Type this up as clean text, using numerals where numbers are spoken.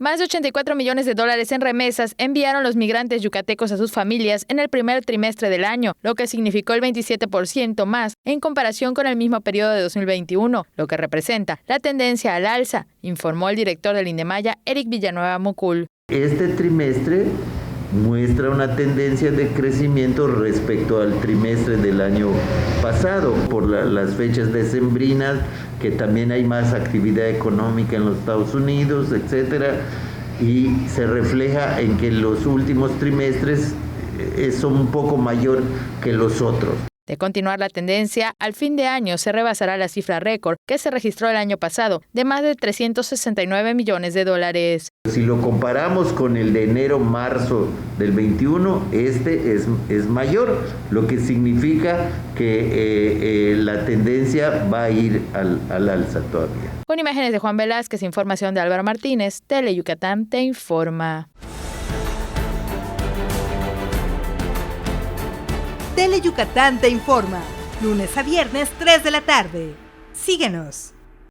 Más de 84 millones de dólares en remesas enviaron los migrantes yucatecos a sus familias en el primer trimestre del año, lo que significó el 27% más en comparación con el mismo periodo de 2021, lo que representa la tendencia al alza, informó el director del Indemaya, Eric Villanueva Mucul. Este trimestre muestra una tendencia de crecimiento respecto al trimestre del año pasado, por las fechas decembrinas, que también hay más actividad económica en los Estados Unidos, etcétera, y se refleja en que los últimos trimestres son un poco mayor que los otros. De continuar la tendencia, al fin de año se rebasará la cifra récord que se registró el año pasado, de más de 369 millones de dólares. Si lo comparamos con el de enero-marzo del 21, este es mayor, lo que significa que la tendencia va a ir al alza todavía. Con imágenes de Juan Velázquez, información de Álvaro Martínez, Tele Yucatán te informa. Tele Yucatán te informa, lunes a viernes 3 de la tarde. Síguenos.